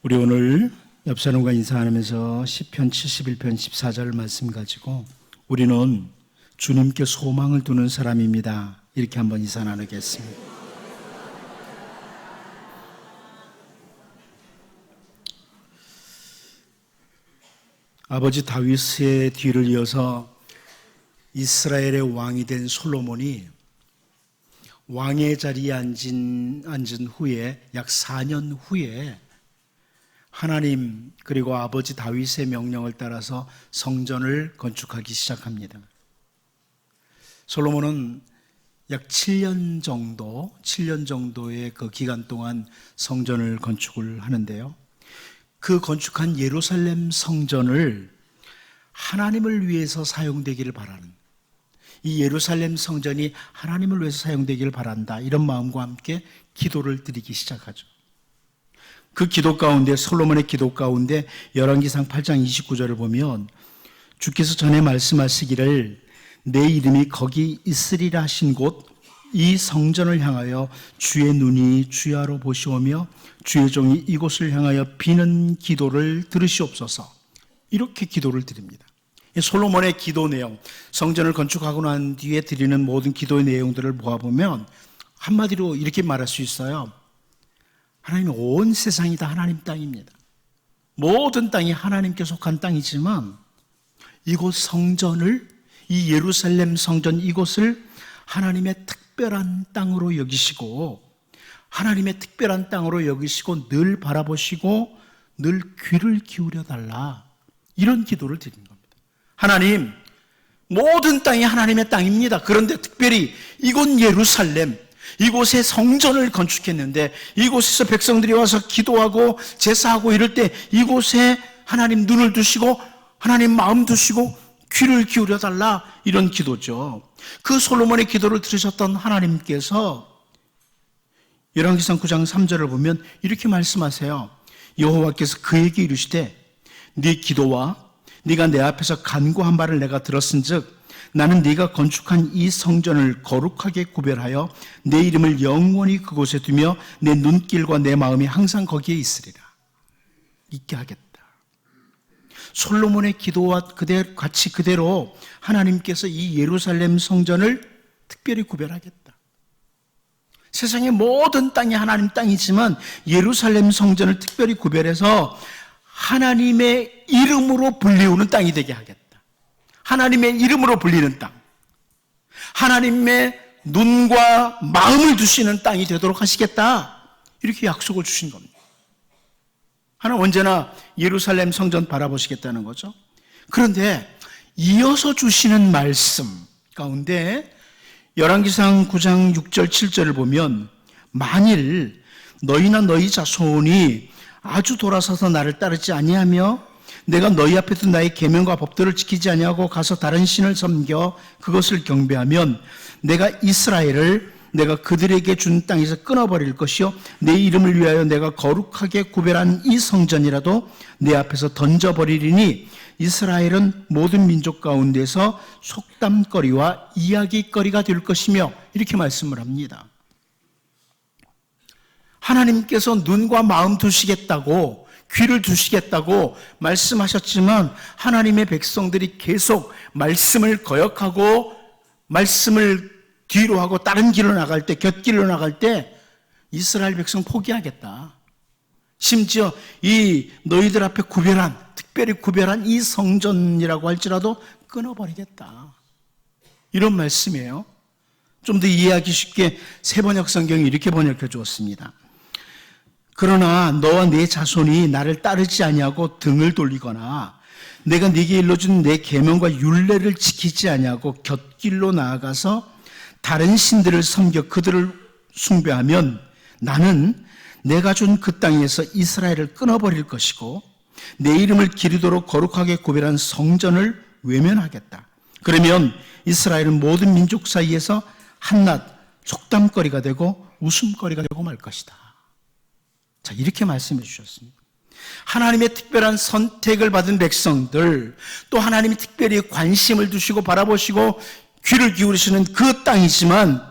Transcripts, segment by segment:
우리 오늘 옆 사람과 인사하면서 시편 71편 14절 말씀 가지고 우리는 주님께 소망을 두는 사람입니다. 이렇게 한번 인사 나누겠습니다. 아버지 다윗의 뒤를 이어서 이스라엘의 왕이 된 솔로몬이 왕의 자리에 앉은 후에 약 4년 후에 하나님 그리고 아버지 다윗의 명령을 따라서 성전을 건축하기 시작합니다. 솔로몬은 약 7년 정도의 그 기간 동안 성전을 건축을 하는데요. 그 건축한 예루살렘 성전을 하나님을 위해서 사용되기를 바라는, 이 예루살렘 성전이 하나님을 위해서 사용되기를 바란다, 이런 마음과 함께 기도를 드리기 시작하죠. 그 기도 가운데, 솔로몬의 기도 가운데 열왕기상 8장 29절을 보면 주께서 전에 말씀하시기를 내 이름이 거기 있으리라 하신 곳 이 성전을 향하여 주의 눈이 주야로 보시오며 주의 종이 이곳을 향하여 비는 기도를 들으시옵소서, 이렇게 기도를 드립니다. 솔로몬의 기도 내용, 성전을 건축하고 난 뒤에 드리는 모든 기도의 내용들을 모아보면 한마디로 이렇게 말할 수 있어요. 하나님, 온 세상이 다 하나님 땅입니다. 모든 땅이 하나님께 속한 땅이지만 이곳 성전을, 이 예루살렘 성전 이곳을 하나님의 특별한 땅으로 여기시고, 하나님의 특별한 땅으로 여기시고 늘 바라보시고 늘 귀를 기울여 달라, 이런 기도를 드린 겁니다. 하나님, 모든 땅이 하나님의 땅입니다. 그런데 특별히 이곳 예루살렘, 이곳에 성전을 건축했는데 이곳에서 백성들이 와서 기도하고 제사하고 이럴 때 이곳에 하나님 눈을 두시고 하나님 마음 두시고 귀를 기울여 달라, 이런 기도죠. 그 솔로몬의 기도를 들으셨던 하나님께서 열왕기상 9장 3절을 보면 이렇게 말씀하세요. 여호와께서 그에게 이르시되 네 기도와 네가 내 앞에서 간구한 바를 내가 들었은즉 나는 네가 건축한 이 성전을 거룩하게 구별하여 내 이름을 영원히 그곳에 두며 내 눈길과 내 마음이 항상 거기에 있으리라, 있게 하겠다. 솔로몬의 기도와 같이 그대로 하나님께서 이 예루살렘 성전을 특별히 구별하겠다. 세상의 모든 땅이 하나님 땅이지만 예루살렘 성전을 특별히 구별해서 하나님의 이름으로 불리우는 땅이 되게 하겠다. 하나님의 이름으로 불리는 땅, 하나님의 눈과 마음을 두시는 땅이 되도록 하시겠다, 이렇게 약속을 주신 겁니다. 하나님 언제나 예루살렘 성전 바라보시겠다는 거죠. 그런데 이어서 주시는 말씀 가운데 열왕기상 9장 6절 7절을 보면 만일 너희나 너희 자손이 아주 돌아서서 나를 따르지 아니하며 내가 너희 앞에 둔 나의 계명과 법도를 지키지 아니하고 가서 다른 신을 섬겨 그것을 경배하면 내가 이스라엘을 내가 그들에게 준 땅에서 끊어버릴 것이요 내 이름을 위하여 내가 거룩하게 구별한 이 성전이라도 내 앞에서 던져버리리니 이스라엘은 모든 민족 가운데서 속담거리와 이야기거리가 될 것이며, 이렇게 말씀을 합니다. 하나님께서 눈과 마음 두시겠다고, 귀를 두시겠다고 말씀하셨지만 하나님의 백성들이 계속 말씀을 거역하고 말씀을 뒤로 하고 다른 길로 나갈 때, 곁길로 나갈 때 이스라엘 백성 포기하겠다. 심지어 이 너희들 앞에 특별히 구별한 이 성전이라고 할지라도 끊어버리겠다, 이런 말씀이에요. 좀 더 이해하기 쉽게 새번역 성경이 이렇게 번역해 주었습니다. 그러나 너와 네 자손이 나를 따르지 아니하고 등을 돌리거나 내가 네게 일러준 내 계명과 율례를 지키지 아니하고 곁길로 나아가서 다른 신들을 섬겨 그들을 숭배하면 나는 내가 준 그 땅에서 이스라엘을 끊어버릴 것이고 내 이름을 기리도록 거룩하게 구별한 성전을 외면하겠다. 그러면 이스라엘은 모든 민족 사이에서 한낱 속담거리가 되고 웃음거리가 되고 말 것이다. 자, 이렇게 말씀해 주셨습니다. 하나님의 특별한 선택을 받은 백성들, 또 하나님이 특별히 관심을 두시고 바라보시고 귀를 기울이시는 그 땅이지만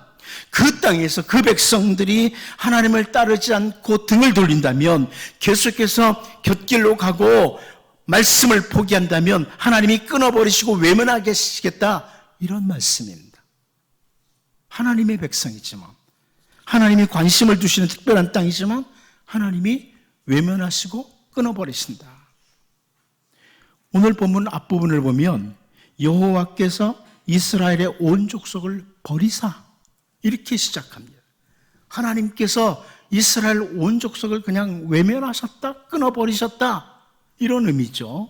그 땅에서 그 백성들이 하나님을 따르지 않고 등을 돌린다면, 계속해서 곁길로 가고 말씀을 포기한다면 하나님이 끊어버리시고 외면하게 하시겠다, 이런 말씀입니다. 하나님의 백성이지만, 하나님이 관심을 두시는 특별한 땅이지만 하나님이 외면하시고 끊어버리신다. 오늘 본문 앞부분을 보면 여호와께서 이스라엘의 온 족속을 버리사, 이렇게 시작합니다. 하나님께서 이스라엘 온 족속을 그냥 외면하셨다, 끊어버리셨다, 이런 의미죠.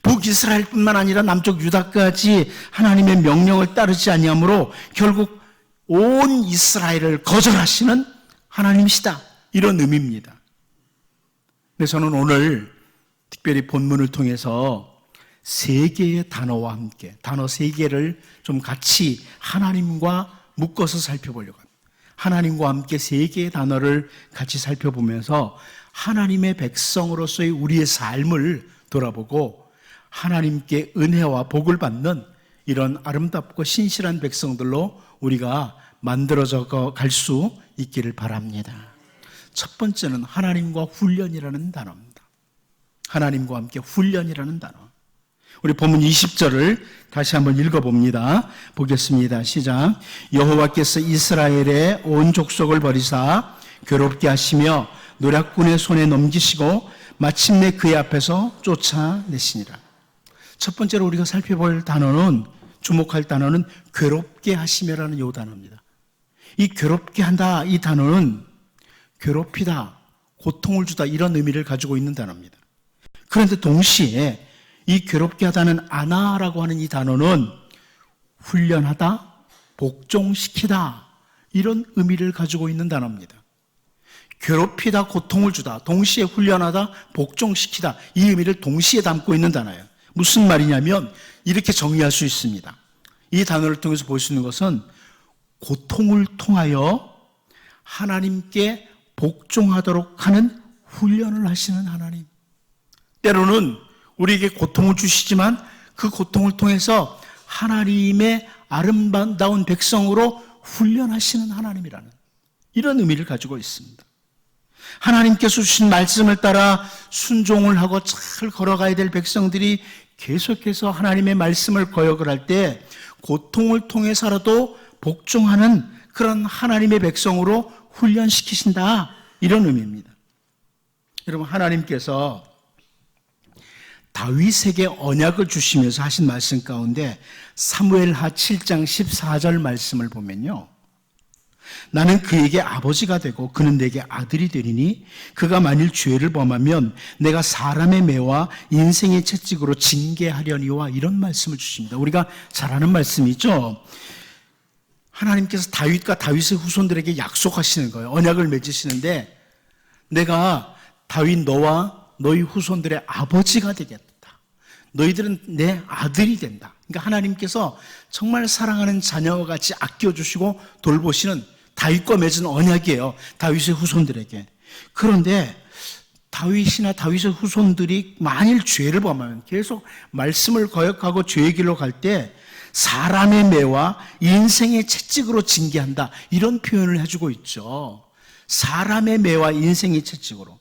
북이스라엘뿐만 아니라 남쪽 유다까지 하나님의 명령을 따르지 아니하므로 결국 온 이스라엘을 거절하시는 하나님이시다, 이런 의미입니다. 근데 저는 오늘 특별히 본문을 통해서 세 개의 단어와 함께, 단어 세 개를 좀 같이 하나님과 묶어서 살펴보려고 합니다. 하나님과 함께 세 개의 단어를 같이 살펴보면서 하나님의 백성으로서의 우리의 삶을 돌아보고 하나님께 은혜와 복을 받는 이런 아름답고 신실한 백성들로 우리가 만들어져 갈 수 있기를 바랍니다. 첫 번째는 하나님과 훈련이라는 단어입니다. 하나님과 함께 훈련이라는 단어. 우리 본문 20절을 다시 한번 읽어봅니다. 보겠습니다. 시작. 여호와께서 이스라엘의 온 족속을 버리사 괴롭게 하시며 노략군의 손에 넘기시고 마침내 그의 앞에서 쫓아내시니라. 첫 번째로 우리가 살펴볼 단어는, 주목할 단어는 괴롭게 하시며라는 이 단어입니다. 이 괴롭게 한다, 이 단어는 괴롭히다, 고통을 주다, 이런 의미를 가지고 있는 단어입니다. 그런데 동시에 이 괴롭게 하다는 아나라고 하는 이 단어는 훈련하다, 복종시키다, 이런 의미를 가지고 있는 단어입니다. 괴롭히다, 고통을 주다, 동시에 훈련하다, 복종시키다, 이 의미를 동시에 담고 있는 단어예요. 무슨 말이냐면 이렇게 정리할 수 있습니다. 이 단어를 통해서 볼 수 있는 것은 고통을 통하여 하나님께 복종하도록 하는 훈련을 하시는 하나님. 때로는 우리에게 고통을 주시지만 그 고통을 통해서 하나님의 아름다운 백성으로 훈련하시는 하나님이라는 이런 의미를 가지고 있습니다. 하나님께서 주신 말씀을 따라 순종을 하고 잘 걸어가야 될 백성들이 계속해서 하나님의 말씀을 거역을 할 때 고통을 통해서라도 복종하는 그런 하나님의 백성으로 훈련시키신다, 이런 의미입니다. 여러분, 하나님께서 다윗에게 언약을 주시면서 하신 말씀 가운데 사무엘하 7장 14절 말씀을 보면요, 나는 그에게 아버지가 되고 그는 내게 아들이 되리니 그가 만일 죄를 범하면 내가 사람의 매와 인생의 채찍으로 징계하려니와, 이런 말씀을 주십니다. 우리가 잘 아는 말씀이죠. 하나님께서 다윗과 다윗의 후손들에게 약속하시는 거예요. 언약을 맺으시는데 내가 다윗 너와 너희 후손들의 아버지가 되겠다. 너희들은 내 아들이 된다. 그러니까 하나님께서 정말 사랑하는 자녀와 같이 아껴주시고 돌보시는 다윗과 맺은 언약이에요. 다윗의 후손들에게. 그런데 다윗이나 다윗의 후손들이 만일 죄를 범하면, 계속 말씀을 거역하고 죄의 길로 갈 때 사람의 매와 인생의 채찍으로 징계한다, 이런 표현을 해주고 있죠. 사람의 매와 인생의 채찍으로.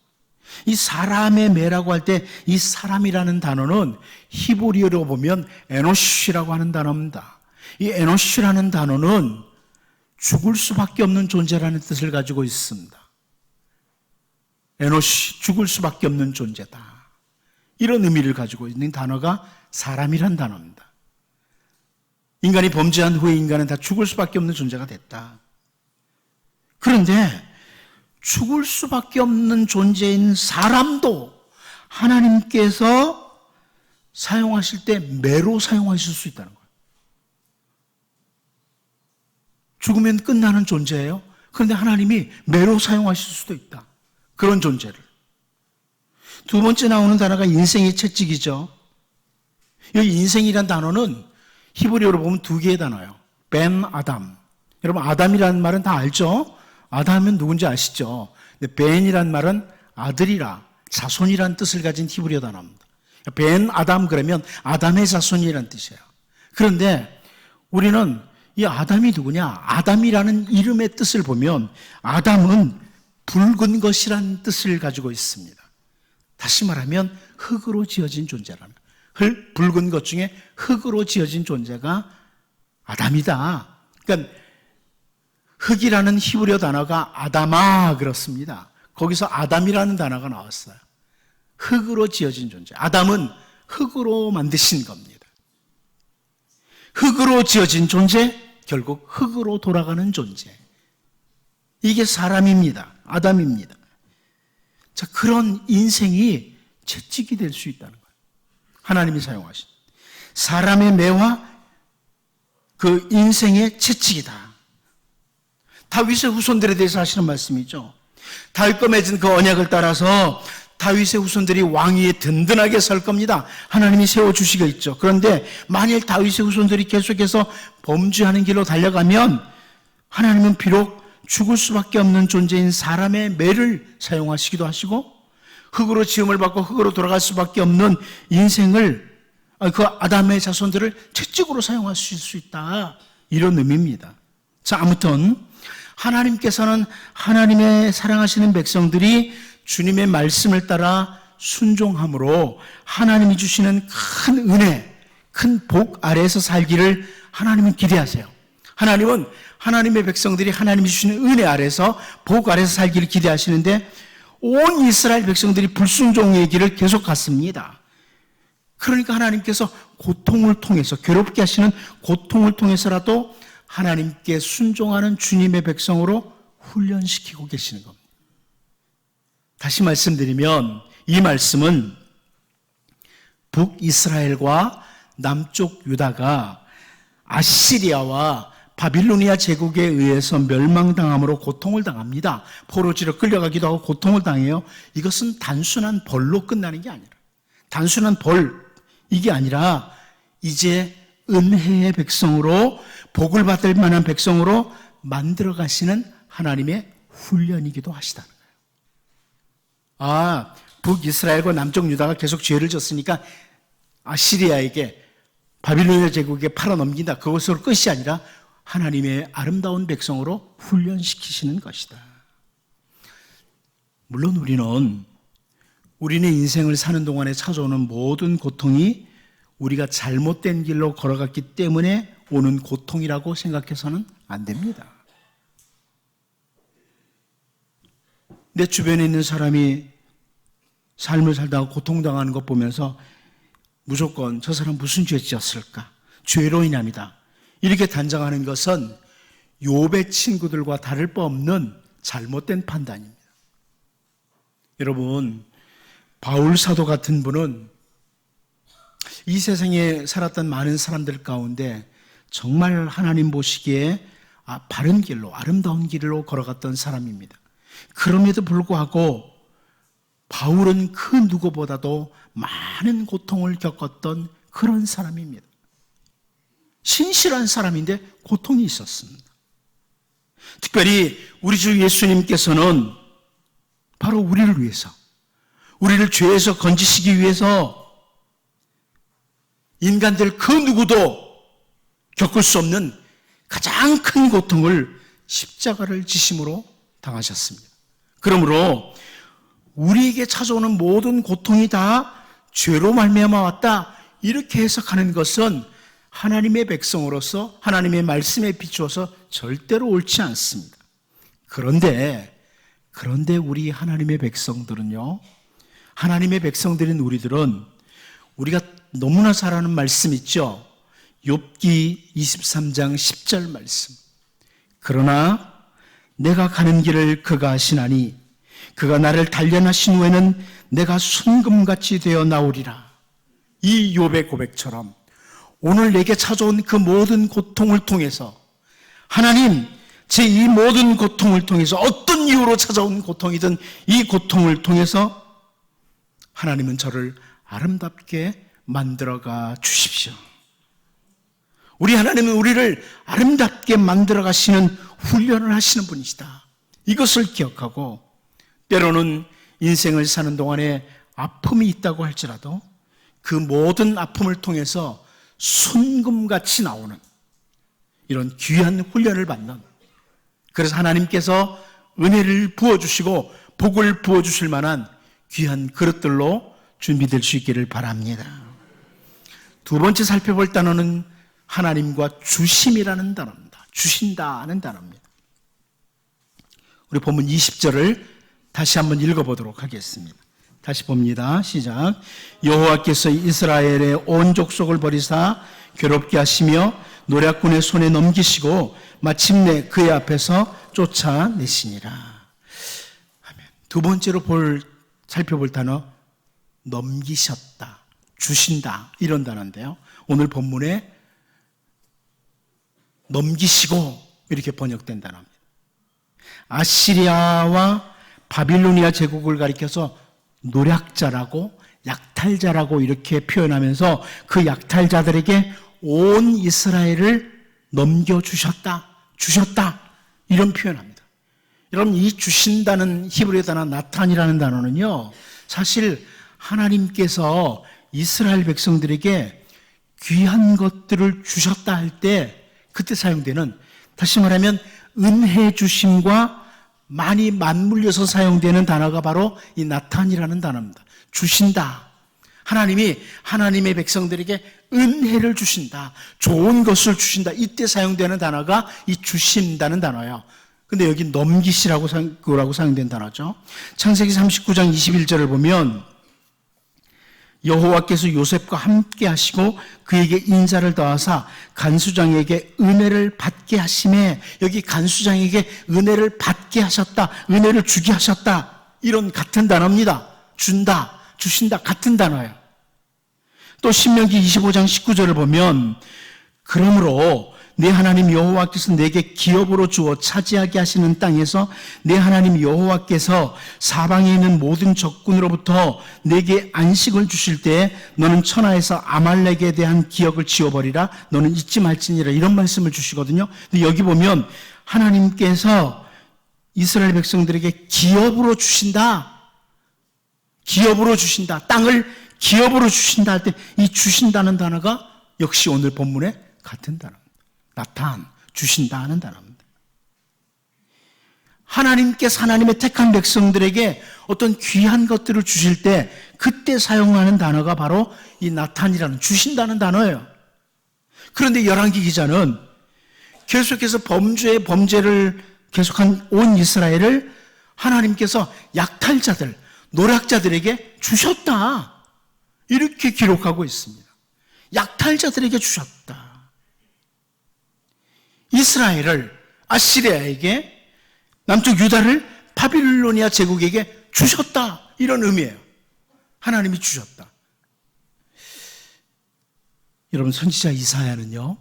이 사람의 매라고 할 때 이 사람이라는 단어는 히브리어로 보면 에노시라고 하는 단어입니다. 이 에노시라는 단어는 죽을 수밖에 없는 존재라는 뜻을 가지고 있습니다. 에노시, 죽을 수밖에 없는 존재다, 이런 의미를 가지고 있는 단어가 사람이란 단어입니다. 인간이 범죄한 후에 인간은 다 죽을 수밖에 없는 존재가 됐다. 그런데 죽을 수밖에 없는 존재인 사람도 하나님께서 사용하실 때 매로 사용하실 수 있다는 거예요. 죽으면 끝나는 존재예요. 그런데 하나님이 매로 사용하실 수도 있다, 그런 존재를. 두 번째 나오는 단어가 인생의 채찍이죠. 이 인생이란 단어는 히브리어로 보면 두 개의 단어예요. 벤 아담. 여러분, 아담이라는 말은 다 알죠? 아담은 누군지 아시죠? 근데 벤이란 말은 아들이라, 자손이란 뜻을 가진 히브리어 단어입니다. 벤 아담 그러면 아담의 자손이란 뜻이에요. 그런데 우리는 이 아담이 누구냐? 아담이라는 이름의 뜻을 보면 아담은 붉은 것이란 뜻을 가지고 있습니다. 다시 말하면 흙으로 지어진 존재라는, 붉은 것 중에 흙으로 지어진 존재가 아담이다. 그러니까 흙이라는 히브리어 단어가 아다마 그렇습니다. 거기서 아담이라는 단어가 나왔어요. 흙으로 지어진 존재. 아담은 흙으로 만드신 겁니다. 흙으로 지어진 존재, 결국 흙으로 돌아가는 존재. 이게 사람입니다. 아담입니다. 자, 그런 인생이 채찍이 될 수 있다는 거예요. 하나님이 사용하신 사람의 매와 그 인생의 채찍이다. 다윗의 후손들에 대해서 하시는 말씀이죠. 다윗과 맺은 그 언약을 따라서 다윗의 후손들이 왕위에 든든하게 설 겁니다. 하나님이 세워주시겠죠. 그런데 만일 다윗의 후손들이 계속해서 범죄하는 길로 달려가면 하나님은 비록 죽을 수밖에 없는 존재인 사람의 매를 사용하시기도 하시고 흙으로 지음을 받고 흙으로 돌아갈 수밖에 없는 인생을, 그 아담의 자손들을 채찍으로 사용하실 수 있다, 이런 의미입니다. 자, 아무튼 하나님께서는 하나님의 사랑하시는 백성들이 주님의 말씀을 따라 순종함으로 하나님이 주시는 큰 은혜, 큰 복 아래에서 살기를 하나님은 기대하세요. 하나님은 하나님의 백성들이 하나님이 주시는 은혜 아래서 복 아래서 살기를 기대하시는데 온 이스라엘 백성들이 불순종의 길을 계속 갔습니다. 그러니까 하나님께서 고통을 통해서, 괴롭게 하시는 고통을 통해서라도 하나님께 순종하는 주님의 백성으로 훈련시키고 계시는 겁니다. 다시 말씀드리면 이 말씀은 북이스라엘과 남쪽 유다가 아시리아와 바빌로니아 제국에 의해서 멸망당함으로 고통을 당합니다. 포로지로 끌려가기도 하고 고통을 당해요. 이것은 단순한 벌로 끝나는 게 아니라, 단순한 벌, 이게 아니라 이제 은혜의 백성으로, 복을 받을 만한 백성으로 만들어 가시는 하나님의 훈련이기도 하시다는 거예요. 북이스라엘과 남쪽 유다가 계속 죄를 졌으니까 아시리아에게, 바빌로니아 제국에 팔아넘긴다, 그것으로 끝이 아니라 하나님의 아름다운 백성으로 훈련시키시는 것이다. 물론 우리는 인생을 사는 동안에 찾아오는 모든 고통이 우리가 잘못된 길로 걸어갔기 때문에 오는 고통이라고 생각해서는 안 됩니다. 내 주변에 있는 사람이 삶을 살다가 고통당하는 것 보면서 무조건 저 사람 무슨 죄 지었을까? 죄로 인함이다, 이렇게 단정하는 것은 욥의 친구들과 다를 바 없는 잘못된 판단입니다. 여러분, 바울 사도 같은 분은 이 세상에 살았던 많은 사람들 가운데 정말 하나님 보시기에 바른 길로, 아름다운 길로 걸어갔던 사람입니다. 그럼에도 불구하고 바울은 그 누구보다도 많은 고통을 겪었던 그런 사람입니다. 신실한 사람인데 고통이 있었습니다. 특별히 우리 주 예수님께서는 바로 우리를 위해서, 우리를 죄에서 건지시기 위해서 인간들 그 누구도 겪을 수 없는 가장 큰 고통을, 십자가를 지심으로 당하셨습니다. 그러므로 우리에게 찾아오는 모든 고통이 다 죄로 말미암아 왔다, 이렇게 해석하는 것은 하나님의 백성으로서 하나님의 말씀에 비추어서 절대로 옳지 않습니다. 그런데 우리 하나님의 백성들은요, 하나님의 백성들인 우리들은 우리가 너무나 잘 아는 말씀 있죠. 욥기 23장 10절 말씀. 그러나 내가 가는 길을 그가 아시나니 그가 나를 단련하신 후에는 내가 순금같이 되어 나오리라. 이 욥의 고백처럼 오늘 내게 찾아온 그 모든 고통을 통해서 하나님, 제 이 모든 고통을 통해서, 어떤 이유로 찾아온 고통이든 이 고통을 통해서 하나님은 저를 아름답게 만들어가 주십시오. 우리 하나님은 우리를 아름답게 만들어 가시는 훈련을 하시는 분이시다, 이것을 기억하고 때로는 인생을 사는 동안에 아픔이 있다고 할지라도 그 모든 아픔을 통해서 순금같이 나오는, 이런 귀한 훈련을 받는, 그래서 하나님께서 은혜를 부어주시고 복을 부어주실 만한 귀한 그릇들로 준비될 수 있기를 바랍니다. 두 번째 살펴볼 단어는 하나님과 주심이라는 단어입니다. 주신다는 단어입니다. 우리 본문 20절을 다시 한번 읽어보도록 하겠습니다. 다시 봅니다. 시작. 여호와께서 이스라엘의 온 족속을 버리사 괴롭게 하시며 노략군의 손에 넘기시고 마침내 그의 앞에서 쫓아내시니라. 아멘. 두 번째로 살펴볼 단어 넘기셨다, 주신다 이런 단어인데요. 오늘 본문에 넘기시고 이렇게 번역된 단어입니다. 아시리아와 바빌로니아 제국을 가리켜서 노략자라고 약탈자라고 이렇게 표현하면서 그 약탈자들에게 온 이스라엘을 넘겨주셨다, 주셨다 이런 표현합니다. 여러분, 이 주신다는 히브리어 단어 나탄이라는 단어는요, 사실 하나님께서 이스라엘 백성들에게 귀한 것들을 주셨다 할 때 그때 사용되는, 다시 말하면 은혜 주심과 많이 맞물려서 사용되는 단어가 바로 이 나탄이라는 단어입니다. 주신다. 하나님이 하나님의 백성들에게 은혜를 주신다. 좋은 것을 주신다. 이때 사용되는 단어가 이 주신다는 단어예요. 근데 여기 넘기시라고 사용된 단어죠. 창세기 39장 21절을 보면 여호와께서 요셉과 함께 하시고 그에게 인자를 더하사 간수장에게 은혜를 받게 하심에, 여기 간수장에게 은혜를 받게 하셨다, 은혜를 주게 하셨다, 이런 같은 단어입니다. 준다, 주신다 같은 단어예요. 또 신명기 25장 19절을 보면 그러므로 내 하나님 여호와께서 내게 기업으로 주어 차지하게 하시는 땅에서 내 하나님 여호와께서 사방에 있는 모든 적군으로부터 내게 안식을 주실 때 너는 천하에서 아말렉에 대한 기억을 지워버리라. 너는 잊지 말지니라. 이런 말씀을 주시거든요. 근데 여기 보면 하나님께서 이스라엘 백성들에게 기업으로 주신다. 기업으로 주신다. 땅을 기업으로 주신다 할 때 이 주신다는 단어가 역시 오늘 본문에 같은 단어입니다. 나탄, 주신다 하는 단어입니다. 하나님께서 하나님의 택한 백성들에게 어떤 귀한 것들을 주실 때 그때 사용하는 단어가 바로 이 나탄이라는, 주신다는 단어예요. 그런데 열왕기 기자는 계속해서 범죄를 계속한 온 이스라엘을 하나님께서 약탈자들, 노략자들에게 주셨다, 이렇게 기록하고 있습니다. 약탈자들에게 주셨다. 이스라엘을 아시리아에게, 남쪽 유다를 바빌로니아 제국에게 주셨다, 이런 의미예요. 하나님이 주셨다. 여러분, 선지자 이사야는요,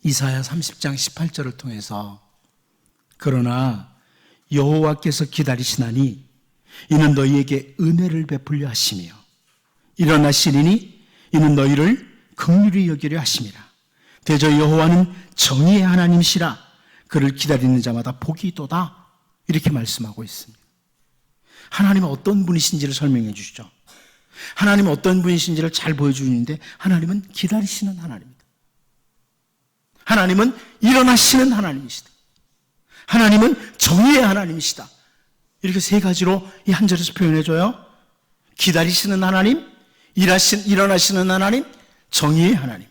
이사야 30장 18절을 통해서 그러나 여호와께서 기다리시나니 이는 너희에게 은혜를 베풀려 하시며 일어나시리니 이는 너희를 긍휼히 여기려 하심이라. 대저 여호와는 정의의 하나님이시라. 그를 기다리는 자마다 복이 있도다. 이렇게 말씀하고 있습니다. 하나님은 어떤 분이신지를 설명해 주시죠. 하나님은 어떤 분이신지를 잘 보여주는데 하나님은 기다리시는 하나님입니다. 하나님은 일어나시는 하나님이시다. 하나님은 정의의 하나님이시다. 이렇게 세 가지로 이 한 절에서 표현해줘요. 기다리시는 하나님, 일어나시는 하나님, 정의의 하나님.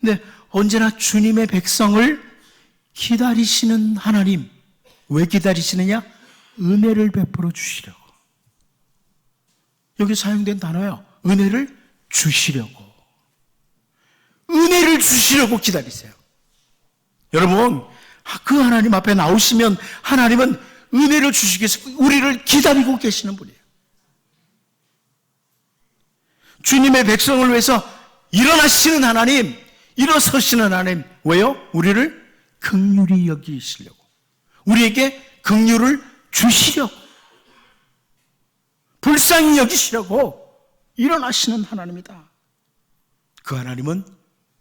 근데 언제나 주님의 백성을 기다리시는 하나님. 왜 기다리시느냐? 은혜를 베풀어 주시려고. 여기 사용된 단어예요. 은혜를 주시려고. 은혜를 주시려고 기다리세요. 여러분, 그 하나님 앞에 나오시면 하나님은 은혜를 주시기 위해서 우리를 기다리고 계시는 분이에요. 주님의 백성을 위해서 일어나시는 하나님, 일어서시는 하나님. 왜요? 우리를 긍휼히 여기시려고, 우리에게 긍휼을 주시려고, 불쌍히 여기시려고 일어나시는 하나님이다. 그 하나님은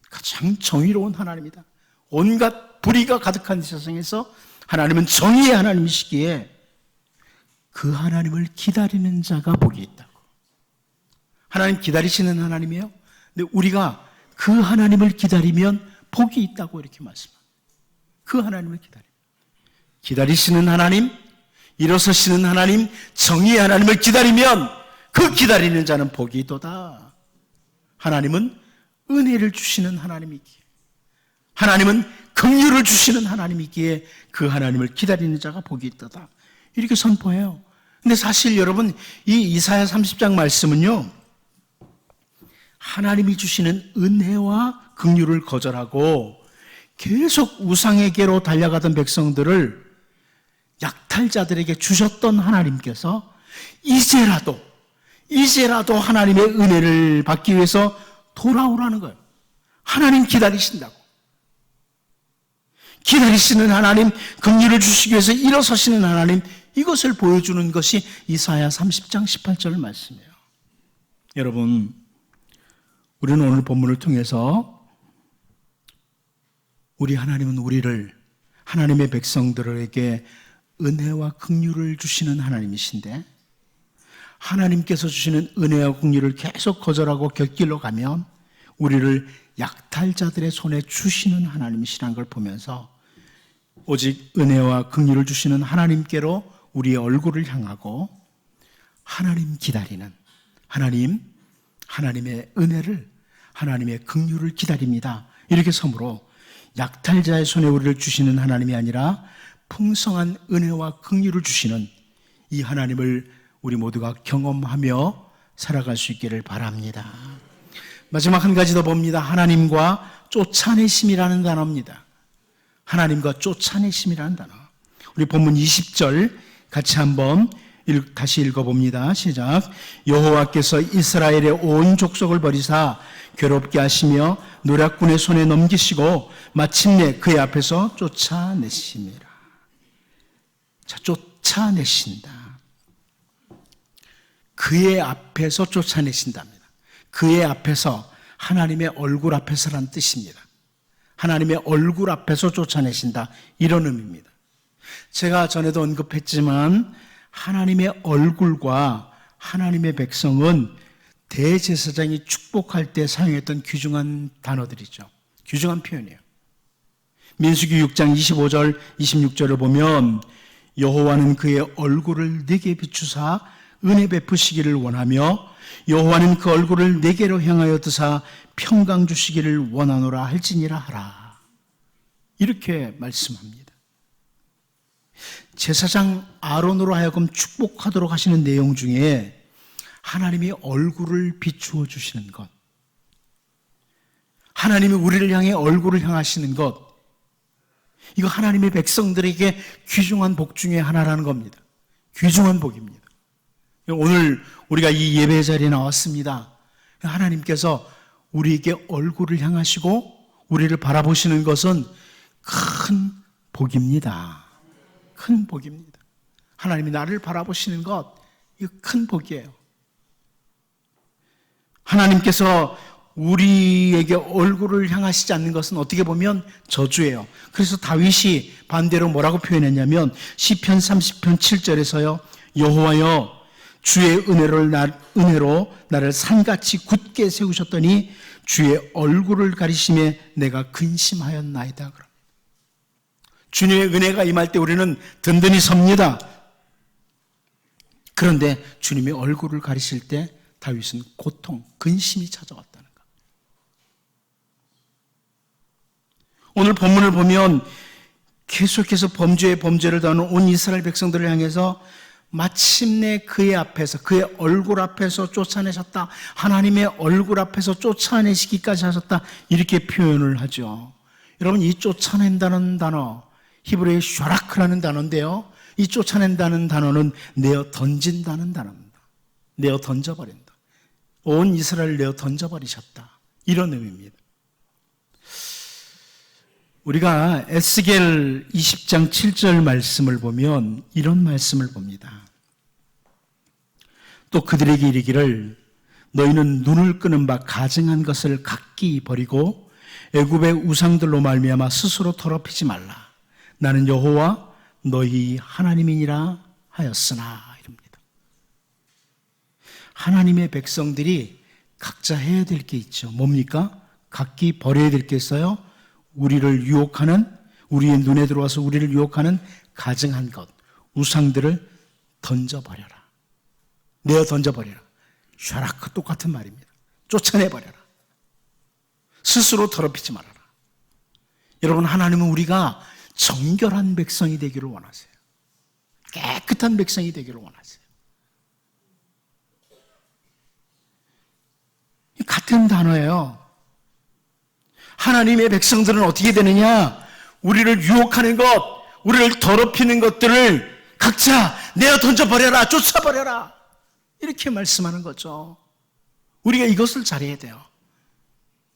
가장 정의로운 하나님이다. 온갖 불의가 가득한 세상에서 하나님은 정의의 하나님이시기에 그 하나님을 기다리는 자가 복이 있다고. 하나님 기다리시는 하나님이에요. 근데 우리가 그 하나님을 기다리면 복이 있다고 이렇게 말씀합니다. 그 하나님을 기다리시는 하나님, 일어서시는 하나님, 정의의 하나님을 기다리면 그 기다리는 자는 복이 있도다. 하나님은 은혜를 주시는 하나님이기에, 하나님은 긍휼을 주시는 하나님이기에 그 하나님을 기다리는 자가 복이 있도다. 이렇게 선포해요. 근데 사실 여러분, 이 이사야 30장 말씀은요, 하나님이 주시는 은혜와 긍휼을 거절하고 계속 우상에게로 달려가던 백성들을 약탈자들에게 주셨던 하나님께서 이제라도 하나님의 은혜를 받기 위해서 돌아오라는 거예요. 하나님 기다리신다고. 기다리시는 하나님, 긍휼을 주시기 위해서 일어서시는 하나님, 이것을 보여주는 것이 이사야 30장 18절 말씀이에요. 여러분, 우리는 오늘 본문을 통해서 우리 하나님은 우리를, 하나님의 백성들에게 은혜와 긍휼을 주시는 하나님이신데, 하나님께서 주시는 은혜와 긍휼을 계속 거절하고 곁길로 가면 우리를 약탈자들의 손에 주시는 하나님이시라는 걸 보면서 오직 은혜와 긍휼을 주시는 하나님께로 우리의 얼굴을 향하고 하나님 기다리는, 하나님의 은혜를, 하나님의 긍휼을 기다립니다. 이렇게 섬으로 약탈자의 손에 우리를 주시는 하나님이 아니라 풍성한 은혜와 긍휼을 주시는 이 하나님을 우리 모두가 경험하며 살아갈 수 있기를 바랍니다. 마지막 한 가지 더 봅니다. 하나님과 쫓아내심이라는 단어입니다. 하나님과 쫓아내심이라는 단어. 우리 본문 20절 같이 한번 다시 읽어봅니다. 시작. 여호와께서 이스라엘의 온 족속을 버리사 괴롭게 하시며 노략군의 손에 넘기시고 마침내 그의 앞에서 쫓아내심이라. 자, 쫓아내신다. 그의 앞에서 쫓아내신답니다. 그의 앞에서, 하나님의 얼굴 앞에서란 뜻입니다. 하나님의 얼굴 앞에서 쫓아내신다, 이런 의미입니다. 제가 전에도 언급했지만 하나님의 얼굴과 하나님의 백성은 대제사장이 축복할 때 사용했던 귀중한 단어들이죠. 귀중한 표현이에요. 민수기 6장 25절 26절을 보면 여호와는 그의 얼굴을 내게 비추사 은혜 베푸시기를 원하며 여호와는 그 얼굴을 내게로 향하여 드사 평강 주시기를 원하노라 할지니라 하라. 이렇게 말씀합니다. 제사장 아론으로 하여금 축복하도록 하시는 내용 중에 하나님이 얼굴을 비추어 주시는 것, 하나님이 우리를 향해 얼굴을 향하시는 것, 이거 하나님의 백성들에게 귀중한 복 중에 하나라는 겁니다. 귀중한 복입니다. 오늘 우리가 이 예배 자리에 나왔습니다. 하나님께서 우리에게 얼굴을 향하시고 우리를 바라보시는 것은 큰 복입니다. 큰 복입니다. 하나님이 나를 바라보시는 것, 이거 큰 복이에요. 하나님께서 우리에게 얼굴을 향하시지 않는 것은 어떻게 보면 저주예요. 그래서 다윗이 반대로 뭐라고 표현했냐면 시편 30편 7절에서요. 여호와여 주의 은혜로 나를 산같이 굳게 세우셨더니 주의 얼굴을 가리심에 내가 근심하였나이다. 주님의 은혜가 임할 때 우리는 든든히 섭니다. 그런데 주님의 얼굴을 가리실 때 다윗은 고통, 근심이 찾아왔다는 것. 오늘 본문을 보면 계속해서 범죄를 더하는 온 이스라엘 백성들을 향해서 마침내 그의 앞에서, 그의 얼굴 앞에서 쫓아내셨다. 하나님의 얼굴 앞에서 쫓아내시기까지 하셨다. 이렇게 표현을 하죠. 여러분, 이 쫓아낸다는 단어, 히브리어의 슈라크라는 단어인데요. 이 쫓아낸다는 단어는 내어 던진다는 단어입니다. 내어 던져버린다. 온 이스라엘을 내어 던져버리셨다. 이런 의미입니다. 우리가 에스겔 20장 7절 말씀을 보면 이런 말씀을 봅니다. 또 그들에게 이르기를 너희는 눈을 끄는 바 가증한 것을 각기 버리고 애굽의 우상들로 말미암아 스스로 더럽히지 말라. 나는 여호와 너희 하나님이니라 하였으나 이럽니다. 하나님의 백성들이 각자 해야 될 게 있죠. 뭡니까? 각기 버려야 될 게 있어요. 우리를 유혹하는, 우리의 눈에 들어와서 우리를 유혹하는 가증한 것, 우상들을 던져버려라. 내어 던져버려라. 샤라크 똑같은 말입니다. 쫓아내버려라. 스스로 더럽히지 말아라. 여러분, 하나님은 우리가 정결한 백성이 되기를 원하세요. 깨끗한 백성이 되기를 원하세요. 같은 단어예요. 하나님의 백성들은 어떻게 되느냐? 우리를 유혹하는 것, 우리를 더럽히는 것들을 각자 내어 던져버려라, 쫓아버려라, 이렇게 말씀하는 거죠. 우리가 이것을 잘해야 돼요.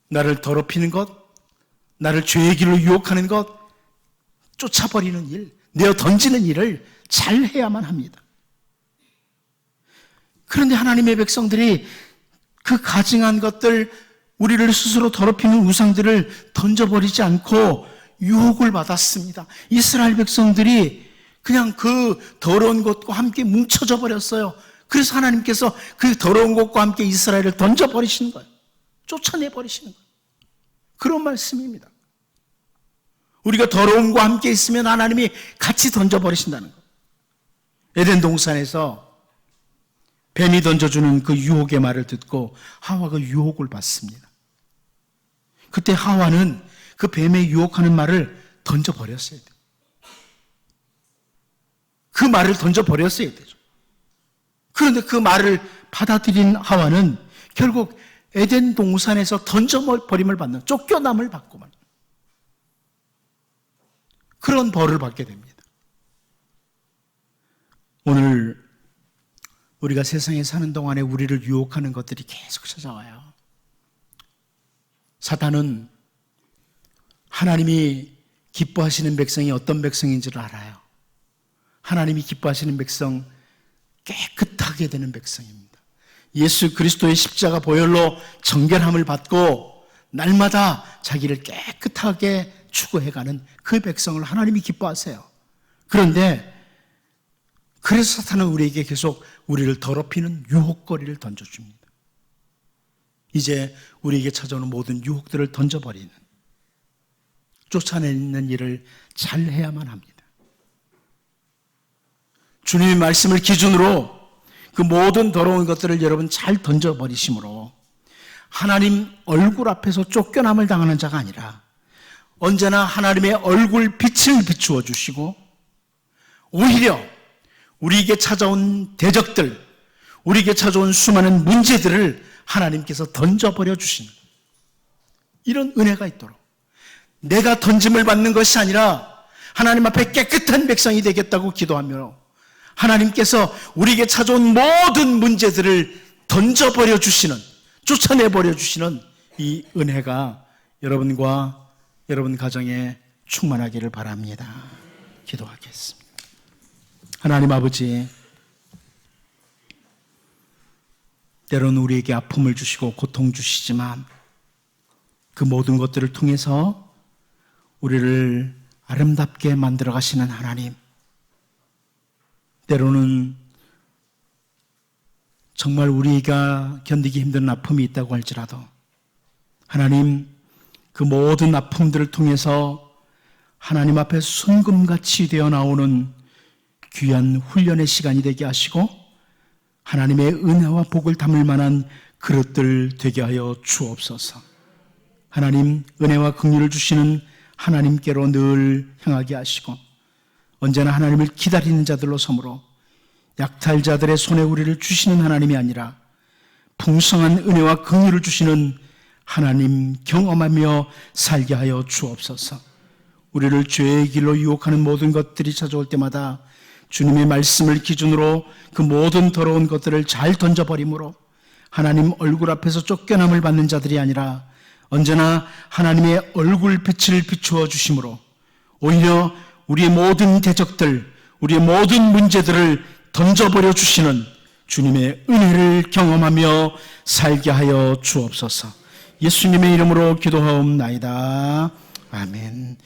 나를 더럽히는 것, 나를 죄의 길로 유혹하는 것, 쫓아버리는 일, 내어 던지는 일을 잘 해야만 합니다. 그런데 하나님의 백성들이 그 가증한 것들, 우리를 스스로 더럽히는 우상들을 던져버리지 않고 유혹을 받았습니다. 이스라엘 백성들이 그냥 그 더러운 것과 함께 뭉쳐져 버렸어요. 그래서 하나님께서 그 더러운 것과 함께 이스라엘을 던져버리시는 거예요. 쫓아내버리시는 거예요. 그런 말씀입니다. 우리가 더러움과 함께 있으면 하나님이 같이 던져버리신다는 거예요. 에덴 동산에서 뱀이 던져주는 그 유혹의 말을 듣고 하와가 유혹을 받습니다. 그때 하와는 그 뱀의 유혹하는 말을 던져버렸어야 돼요. 그 말을 던져버렸어야 되죠. 그런데 그 말을 받아들인 하와는 결국 에덴 동산에서 던져버림을 받는, 쫓겨남을 받고만 그런 벌을 받게 됩니다. 오늘 우리가 세상에 사는 동안에 우리를 유혹하는 것들이 계속 찾아와요. 사탄은 하나님이 기뻐하시는 백성이 어떤 백성인지를 알아요. 하나님이 기뻐하시는 백성, 깨끗하게 되는 백성입니다. 예수 그리스도의 십자가 보혈로 정결함을 받고 날마다 자기를 깨끗하게 추구해가는 그 백성을 하나님이 기뻐하세요. 그런데 그래서 사탄은 우리에게 계속 우리를 더럽히는 유혹거리를 던져줍니다. 이제 우리에게 찾아오는 모든 유혹들을 던져버리는, 쫓아내는 일을 잘 해야만 합니다. 주님의 말씀을 기준으로 그 모든 더러운 것들을 여러분 잘 던져버리심으로 하나님 얼굴 앞에서 쫓겨남을 당하는 자가 아니라 언제나 하나님의 얼굴 빛을 비추어 주시고 오히려 우리에게 찾아온 대적들, 우리에게 찾아온 수많은 문제들을 하나님께서 던져버려 주시는 이런 은혜가 있도록, 내가 던짐을 받는 것이 아니라 하나님 앞에 깨끗한 백성이 되겠다고 기도하며 하나님께서 우리에게 찾아온 모든 문제들을 던져버려 주시는, 쫓아내버려 주시는 이 은혜가 여러분과 여러분 가정에 충만하기를 바랍니다. 기도하겠습니다. 하나님 아버지, 때로는 우리에게 아픔을 주시고 고통 주시지만 그 모든 것들을 통해서 우리를 아름답게 만들어 가시는 하나님, 때로는 정말 우리가 견디기 힘든 아픔이 있다고 할지라도 하나님, 그 모든 아픔들을 통해서 하나님 앞에 순금같이 되어 나오는 귀한 훈련의 시간이 되게 하시고 하나님의 은혜와 복을 담을 만한 그릇들 되게 하여 주옵소서. 하나님, 은혜와 긍휼을 주시는 하나님께로 늘 향하게 하시고 언제나 하나님을 기다리는 자들로 섬으로 약탈자들의 손에 우리를 주시는 하나님이 아니라 풍성한 은혜와 긍휼을 주시는 하나님 경험하며 살게 하여 주옵소서. 우리를 죄의 길로 유혹하는 모든 것들이 찾아올 때마다 주님의 말씀을 기준으로 그 모든 더러운 것들을 잘 던져버림으로 하나님 얼굴 앞에서 쫓겨남을 받는 자들이 아니라 언제나 하나님의 얼굴 빛을 비추어 주심으로 오히려 우리의 모든 대적들, 우리의 모든 문제들을 던져버려 주시는 주님의 은혜를 경험하며 살게 하여 주옵소서. 예수님의 이름으로 기도하옵나이다. 아멘.